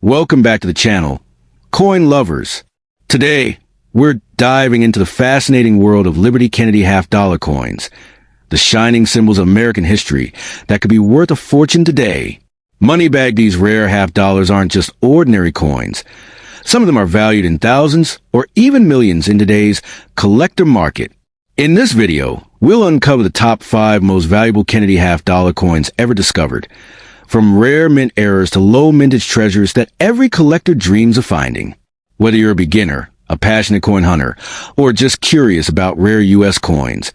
Welcome back to the channel, coin lovers. Today, we're diving into the fascinating world of Liberty Kennedy half-dollar coins, the shining symbols of American history that could be worth a fortune today. Moneybag, these rare half-dollars aren't just ordinary coins. Some of them are valued in thousands or even millions in today's collector market. In this video, we'll uncover the top 5 most valuable Kennedy half-dollar coins ever discovered, from rare mint errors to low mintage treasures that every collector dreams of finding. Whether you're a beginner, a passionate coin hunter, or just curious about rare U.S. coins,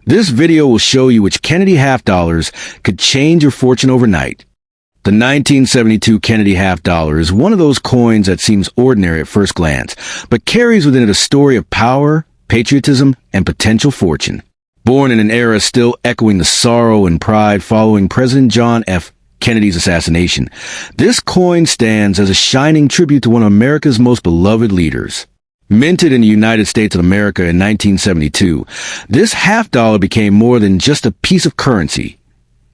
this video will show you which Kennedy half-dollars could change your fortune overnight. The 1972 Kennedy half-dollar is one of those coins that seems ordinary at first glance, but carries within it a story of power, patriotism, and potential fortune. Born in an era still echoing the sorrow and pride following President John F. Kennedy's assassination, this coin stands as a shining tribute to one of America's most beloved leaders. Minted in the United States of America in 1972, this half-dollar became more than just a piece of currency.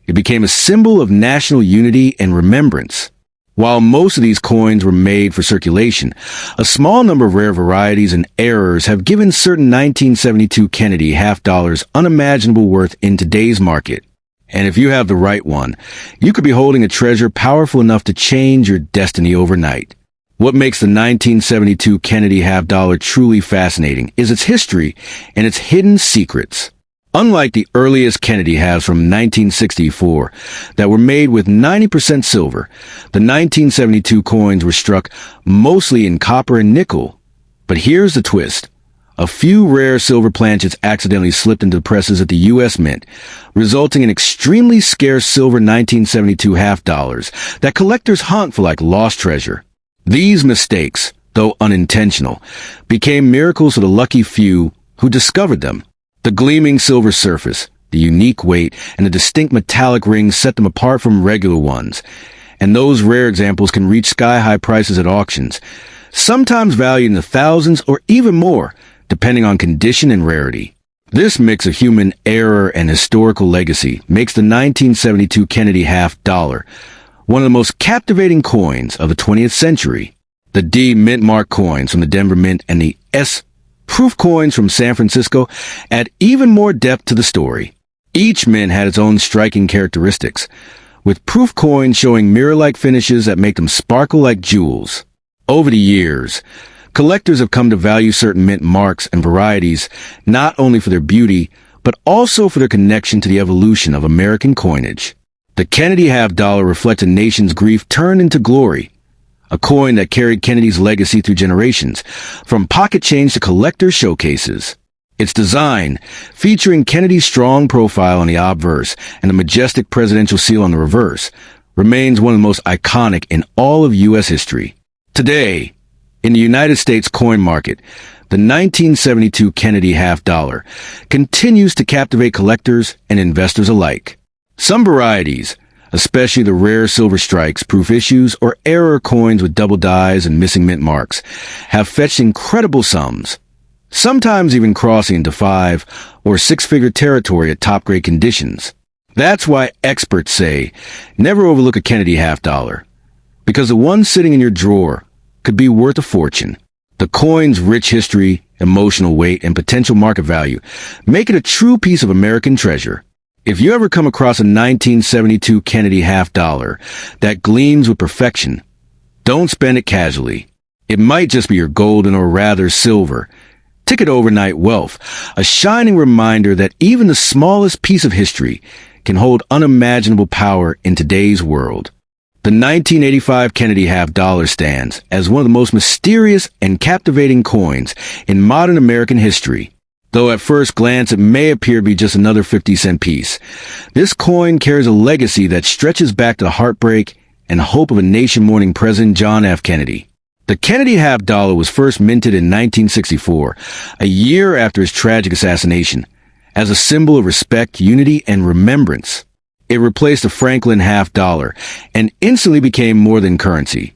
It became a symbol of national unity and remembrance. While most of these coins were made for circulation, a small number of rare varieties and errors have given certain 1972 Kennedy half-dollars unimaginable worth in today's market. And if you have the right one, you could be holding a treasure powerful enough to change your destiny overnight. What makes the 1972 Kennedy half-dollar truly fascinating is its history and its hidden secrets. Unlike the earliest Kennedy halves from 1964 that were made with 90% silver, the 1972 coins were struck mostly in copper and nickel. But here's the twist. A few rare silver planchets accidentally slipped into the presses at the U.S. Mint, resulting in extremely scarce silver 1972 half-dollars that collectors hunt for like lost treasure. These mistakes, though unintentional, became miracles for the lucky few who discovered them. The gleaming silver surface, the unique weight, and the distinct metallic rings set them apart from regular ones. And those rare examples can reach sky-high prices at auctions, sometimes valued in the thousands or even more, depending on condition and rarity. This mix of human error and historical legacy makes the 1972 Kennedy half-dollar one of the most captivating coins of the 20th century. The D mint mark coins from the Denver Mint and the S proof coins from San Francisco add even more depth to the story. Each mint had its own striking characteristics, with proof coins showing mirror-like finishes that make them sparkle like jewels. Over the years, collectors have come to value certain mint marks and varieties not only for their beauty, but also for their connection to the evolution of American coinage. The Kennedy half-dollar reflects a nation's grief turned into glory, a coin that carried Kennedy's legacy through generations, from pocket change to collector showcases. Its design, featuring Kennedy's strong profile on the obverse and the majestic presidential seal on the reverse, remains one of the most iconic in all of U.S. history. Today, in the United States coin market, the 1972 Kennedy half-dollar continues to captivate collectors and investors alike. Some varieties, especially the rare silver strikes, proof issues, or error coins with double dies and missing mint marks, have fetched incredible sums, sometimes even crossing into 5- or 6-figure territory at top-grade conditions. That's why experts say, never overlook a Kennedy half-dollar, because the one sitting in your drawer could be worth a fortune. The coin's rich history, emotional weight, and potential market value make it a true piece of American treasure. If you ever come across a 1972 Kennedy half-dollar that gleams with perfection, don't spend it casually. It might just be your golden or rather silver ticket overnight wealth, a shining reminder that even the smallest piece of history can hold unimaginable power in today's world. The 1985 Kennedy half-dollar stands as one of the most mysterious and captivating coins in modern American history. Though at first glance it may appear to be just another 50-cent piece, this coin carries a legacy that stretches back to the heartbreak and hope of a nation mourning President John F. Kennedy. The Kennedy half-dollar was first minted in 1964, a year after his tragic assassination, as a symbol of respect, unity, and remembrance. It replaced the Franklin half-dollar and instantly became more than currency.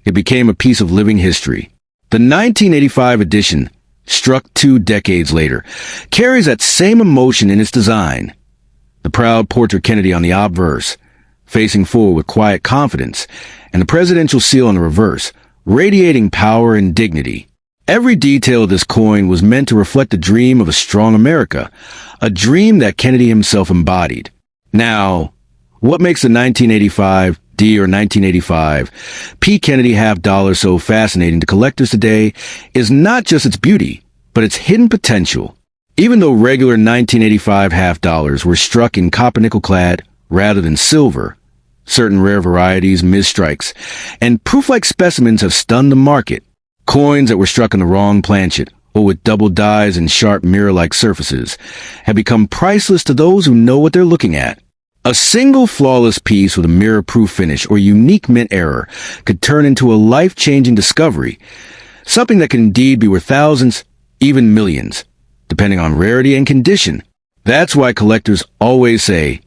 It became a piece of living history. The 1985 edition, struck 2 decades later, carries that same emotion in its design. The proud portrait Kennedy on the obverse, facing forward with quiet confidence, and the presidential seal on the reverse, radiating power and dignity. Every detail of this coin was meant to reflect the dream of a strong America, a dream that Kennedy himself embodied. Now, what makes the 1985 D or 1985 P Kennedy half dollar so fascinating to collectors today is not just its beauty, but its hidden potential. Even though regular 1985 half dollars were struck in copper nickel clad rather than silver, certain rare varieties, misstrikes, and proof-like specimens have stunned the market. Coins that were struck on the wrong planchet or with double dies and sharp mirror-like surfaces have become priceless to those who know what they're looking at. A single flawless piece with a mirror-proof finish or unique mint error could turn into a life-changing discovery, something that can indeed be worth thousands, even millions, depending on rarity and condition. That's why collectors always say,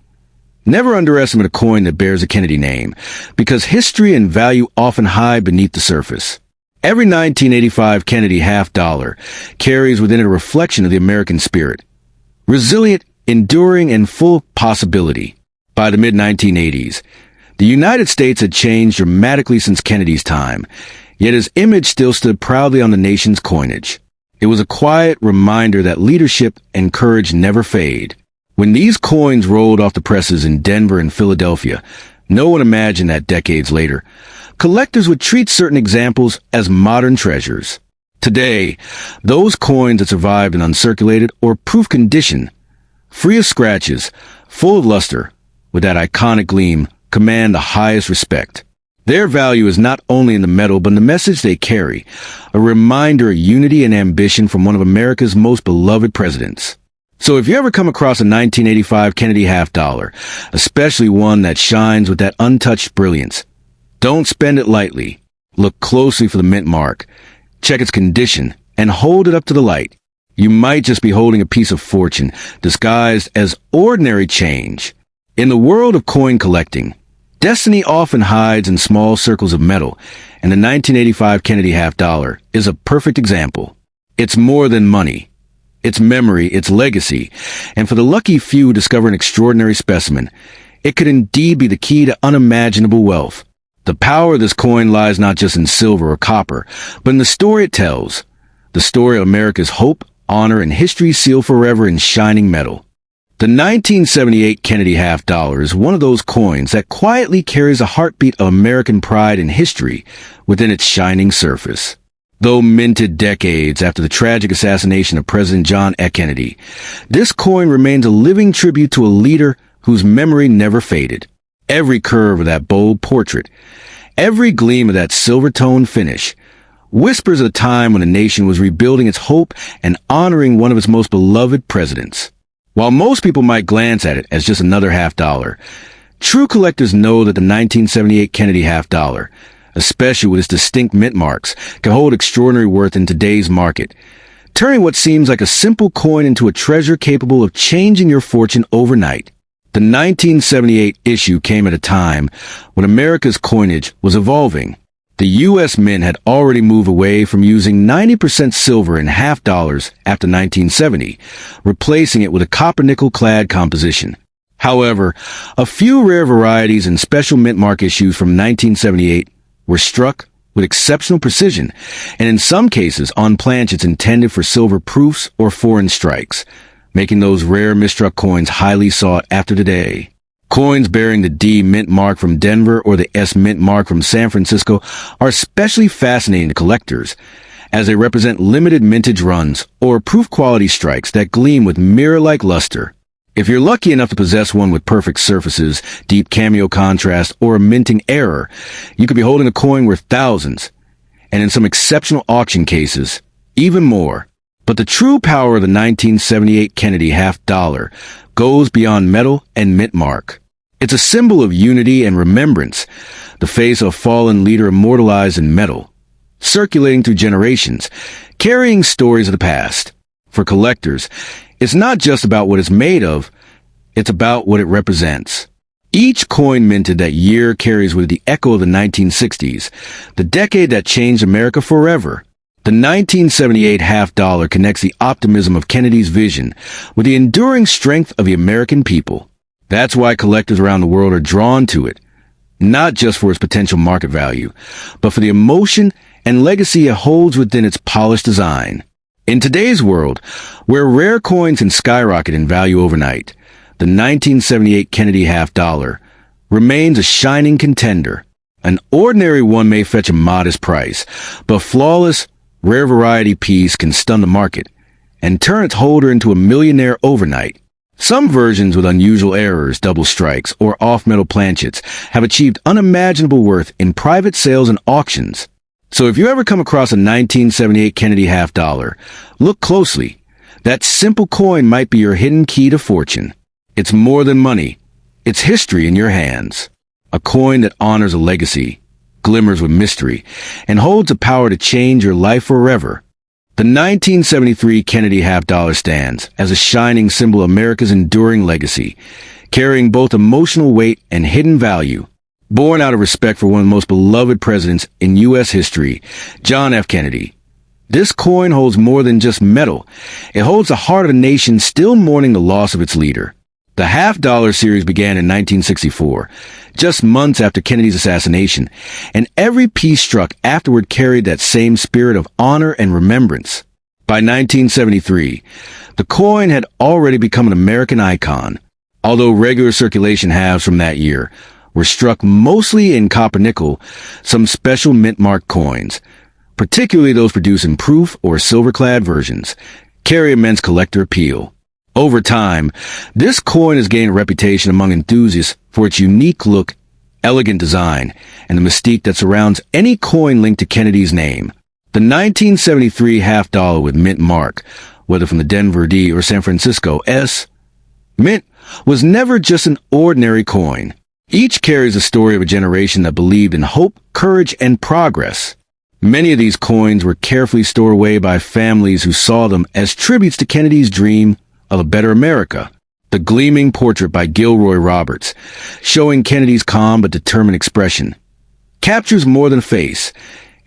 never underestimate a coin that bears a Kennedy name, because history and value often hide beneath the surface. Every 1985 Kennedy half dollar carries within it a reflection of the American spirit. Resilient, enduring, and full of possibility. By the mid-1980s, the United States had changed dramatically since Kennedy's time, yet his image still stood proudly on the nation's coinage. It was a quiet reminder that leadership and courage never fade. When these coins rolled off the presses in Denver and Philadelphia, no one imagined that decades later, collectors would treat certain examples as modern treasures. Today, those coins that survived in uncirculated or proof condition, free of scratches, full of luster, with that iconic gleam, command the highest respect. Their value is not only in the metal, but in the message they carry, a reminder of unity and ambition from one of America's most beloved presidents. So if you ever come across a 1985 Kennedy half dollar, especially one that shines with that untouched brilliance, don't spend it lightly. Look closely for the mint mark, check its condition, and hold it up to the light. You might just be holding a piece of fortune disguised as ordinary change. In the world of coin collecting, destiny often hides in small circles of metal, and the 1985 Kennedy half dollar is a perfect example. It's more than money. It's memory, it's legacy, and for the lucky few who discover an extraordinary specimen, it could indeed be the key to unimaginable wealth. The power of this coin lies not just in silver or copper, but in the story it tells. The story of America's hope, honor, and history sealed forever in shining metal. The 1978 Kennedy half dollar is one of those coins that quietly carries a heartbeat of American pride and history within its shining surface. Though minted decades after the tragic assassination of President John F. Kennedy, this coin remains a living tribute to a leader whose memory never faded. Every curve of that bold portrait, every gleam of that silver-toned finish, whispers of a time when the nation was rebuilding its hope and honoring one of its most beloved presidents. While most people might glance at it as just another half dollar, true collectors know that the 1978 Kennedy half dollar, especially with its distinct mint marks, can hold extraordinary worth in today's market, turning what seems like a simple coin into a treasure capable of changing your fortune overnight. The 1978 issue came at a time when America's coinage was evolving. The U.S. Mint had already moved away from using 90% silver in half dollars after 1970, replacing it with a copper-nickel clad composition. However, a few rare varieties and special mint mark issues from 1978 were struck with exceptional precision, and in some cases on planchets intended for silver proofs or foreign strikes, making those rare misstruck coins highly sought after today. Coins bearing the D mint mark from Denver or the S mint mark from San Francisco are especially fascinating to collectors, as they represent limited mintage runs or proof quality strikes that gleam with mirror-like luster. If you're lucky enough to possess one with perfect surfaces, deep cameo contrast, or a minting error, you could be holding a coin worth thousands, and in some exceptional auction cases, even more. But the true power of the 1978 Kennedy half dollar goes beyond metal and mint mark. It's a symbol of unity and remembrance, the face of a fallen leader immortalized in metal, circulating through generations, carrying stories of the past. For collectors, it's not just about what it's made of, it's about what it represents. Each coin minted that year carries with it the echo of the 1960s, the decade that changed America forever. The 1978 half dollar connects the optimism of Kennedy's vision with the enduring strength of the American people. That's why collectors around the world are drawn to it, not just for its potential market value, but for the emotion and legacy it holds within its polished design. In today's world, where rare coins can skyrocket in value overnight, the 1978 Kennedy half dollar remains a shining contender. An ordinary one may fetch a modest price, but flawless, rare variety piece can stun the market and turn its holder into a millionaire overnight. Some versions with unusual errors, double strikes, or off-metal planchets have achieved unimaginable worth in private sales and auctions. So if you ever come across a 1978 Kennedy half dollar, look closely. That simple coin might be your hidden key to fortune. It's more than money. It's history in your hands. A coin that honors a legacy, glimmers with mystery, and holds the power to change your life forever. The 1973 Kennedy half dollar stands as a shining symbol of America's enduring legacy, carrying both emotional weight and hidden value. Born out of respect for one of the most beloved presidents in U.S. history, John F. Kennedy, this coin holds more than just metal. It holds the heart of a nation still mourning the loss of its leader. The half-dollar series began in 1964, just months after Kennedy's assassination, and every piece struck afterward carried that same spirit of honor and remembrance. By 1973, the coin had already become an American icon, although regular circulation halves from that year were struck mostly in copper nickel. Some special mint-marked coins, particularly those produced in proof or silver-clad versions, carry immense collector appeal. Over time, this coin has gained a reputation among enthusiasts for its unique look, elegant design, and the mystique that surrounds any coin linked to Kennedy's name. The 1973 half dollar with mint mark, whether from the Denver D or San Francisco S, mint was never just an ordinary coin. Each carries the story of a generation that believed in hope, courage, and progress. Many of these coins were carefully stored away by families who saw them as tributes to Kennedy's dream of a better America. The gleaming portrait by Gilroy Roberts, showing Kennedy's calm but determined expression, captures more than a face.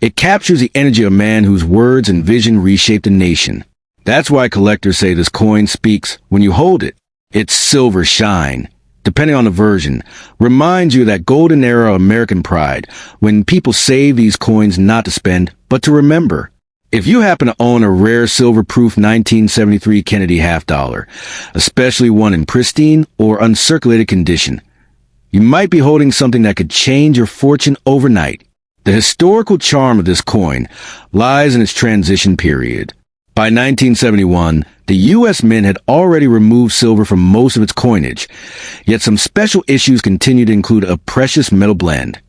It captures the energy of a man whose words and vision reshaped a nation. That's why collectors say this coin speaks when you hold it. Its silver shine, depending on the version, reminds you of that golden era of American pride, when people saved these coins not to spend, but to remember. If you happen to own a rare silver-proof 1973 Kennedy half dollar, especially one in pristine or uncirculated condition, you might be holding something that could change your fortune overnight. The historical charm of this coin lies in its transition period. By 1971, the U.S. Mint had already removed silver from most of its coinage, yet some special issues continue to include a precious metal blend,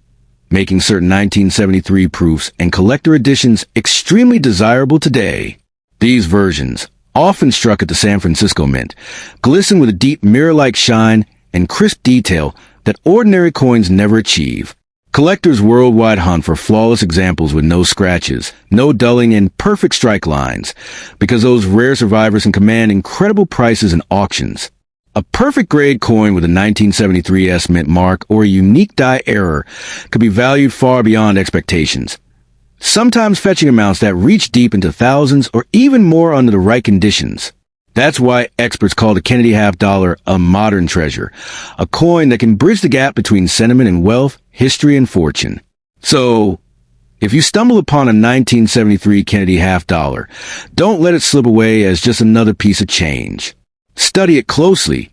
making certain 1973 proofs and collector editions extremely desirable today. These versions, often struck at the San Francisco Mint, glisten with a deep mirror-like shine and crisp detail that ordinary coins never achieve. Collectors worldwide hunt for flawless examples with no scratches, no dulling, and perfect strike lines, because those rare survivors can command incredible prices in auctions. A perfect grade coin with a 1973 S mint mark or a unique die error could be valued far beyond expectations, sometimes fetching amounts that reach deep into thousands or even more under the right conditions. That's why experts call the Kennedy half dollar a modern treasure, a coin that can bridge the gap between sentiment and wealth, history and fortune. So, if you stumble upon a 1973 Kennedy half dollar, don't let it slip away as just another piece of change. Study it closely.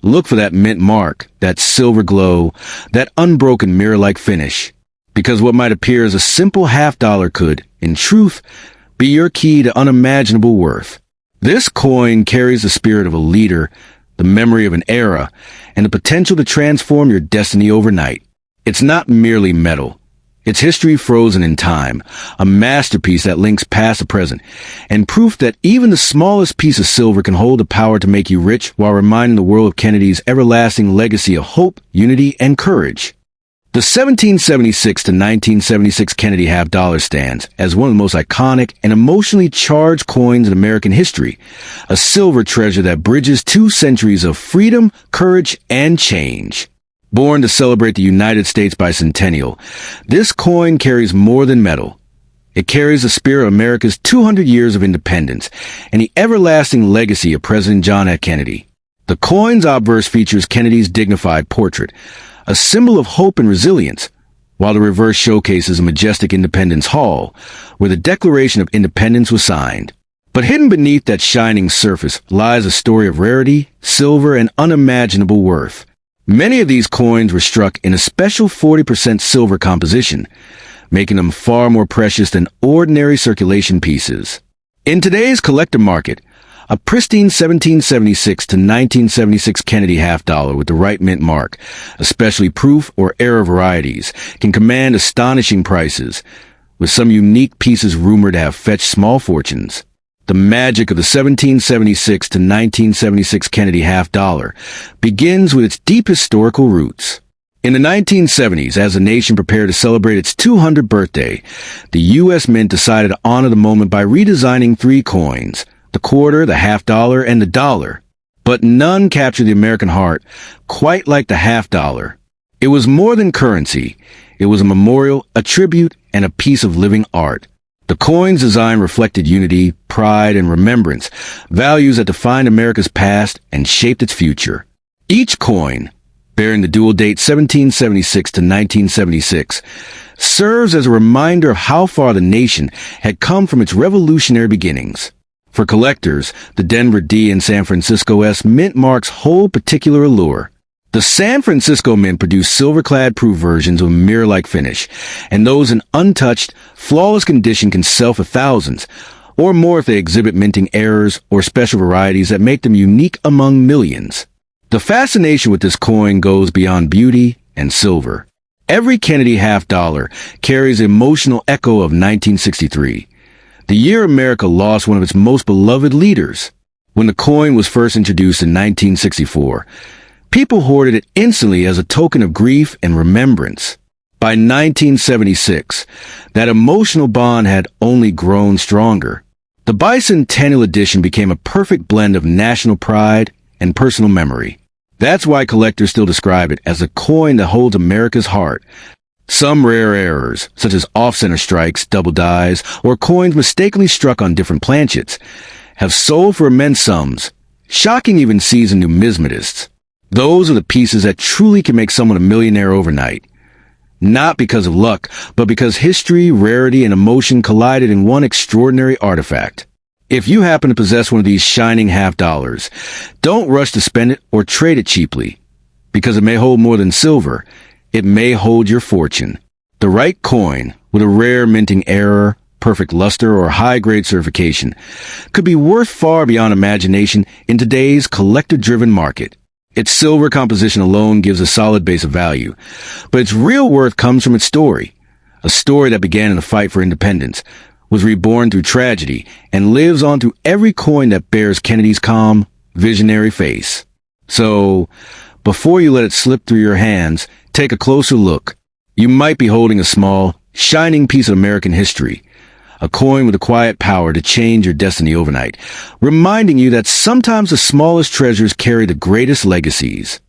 Look for that mint mark, that silver glow, that unbroken mirror-like finish. Because what might appear as a simple half dollar could, in truth, be your key to unimaginable worth. This coin carries the spirit of a leader, the memory of an era, and the potential to transform your destiny overnight. It's not merely metal. It's history frozen in time, a masterpiece that links past to present, and proof that even the smallest piece of silver can hold the power to make you rich while reminding the world of Kennedy's everlasting legacy of hope, unity, and courage. The 1776 to 1976 Kennedy half dollar stands as one of the most iconic and emotionally charged coins in American history, a silver treasure that bridges 2 centuries of freedom, courage, and change. Born to celebrate the United States bicentennial, this coin carries more than metal. It carries the spirit of America's 200 years of independence and the everlasting legacy of President John F. Kennedy. The coin's obverse features Kennedy's dignified portrait, a symbol of hope and resilience, while the reverse showcases a majestic Independence Hall, where the Declaration of Independence was signed. But hidden beneath that shining surface lies a story of rarity, silver, and unimaginable worth. Many of these coins were struck in a special 40% silver composition, making them far more precious than ordinary circulation pieces. In today's collector market, a pristine 1776 to 1976 Kennedy half-dollar with the right mint mark, especially proof or error varieties, can command astonishing prices, with some unique pieces rumored to have fetched small fortunes. The magic of the 1776 to 1976 Kennedy half-dollar begins with its deep historical roots. In the 1970s, as the nation prepared to celebrate its 200th birthday, the U.S. Mint decided to honor the moment by redesigning three coins: the quarter, the half-dollar, and the dollar. But none captured the American heart quite like the half-dollar. It was more than currency. It was a memorial, a tribute, and a piece of living art. The coin's design reflected unity, pride, and remembrance, values that defined America's past and shaped its future. Each coin, bearing the dual date 1776 to 1976, serves as a reminder of how far the nation had come from its revolutionary beginnings. For collectors, the Denver D and San Francisco S mint marks hold particular allure. The San Francisco Mint produced silver-clad proof versions with a mirror-like finish, and those in untouched, flawless condition can sell for thousands, or more if they exhibit minting errors or special varieties that make them unique among millions. The fascination with this coin goes beyond beauty and silver. Every Kennedy half-dollar carries the emotional echo of 1963, the year America lost one of its most beloved leaders. When the coin was first introduced in 1964, people hoarded it instantly as a token of grief and remembrance. By 1976, that emotional bond had only grown stronger. The Bicentennial Edition became a perfect blend of national pride and personal memory. That's why collectors still describe it as a coin that holds America's heart. Some rare errors, such as off-center strikes, double dies, or coins mistakenly struck on different planchets, have sold for immense sums, shocking even seasoned numismatists. Those are the pieces that truly can make someone a millionaire overnight. Not because of luck, but because history, rarity, and emotion collided in one extraordinary artifact. If you happen to possess one of these shining half-dollars, don't rush to spend it or trade it cheaply. Because it may hold more than silver, it may hold your fortune. The right coin, with a rare minting error, perfect luster, or high-grade certification, could be worth far beyond imagination in today's collector-driven market. Its silver composition alone gives a solid base of value, but its real worth comes from its story. A story that began in the fight for independence, was reborn through tragedy, and lives on through every coin that bears Kennedy's calm, visionary face. So, before you let it slip through your hands, take a closer look. You might be holding a small, shining piece of American history, a coin with a quiet power to change your destiny overnight, reminding you that sometimes the smallest treasures carry the greatest legacies.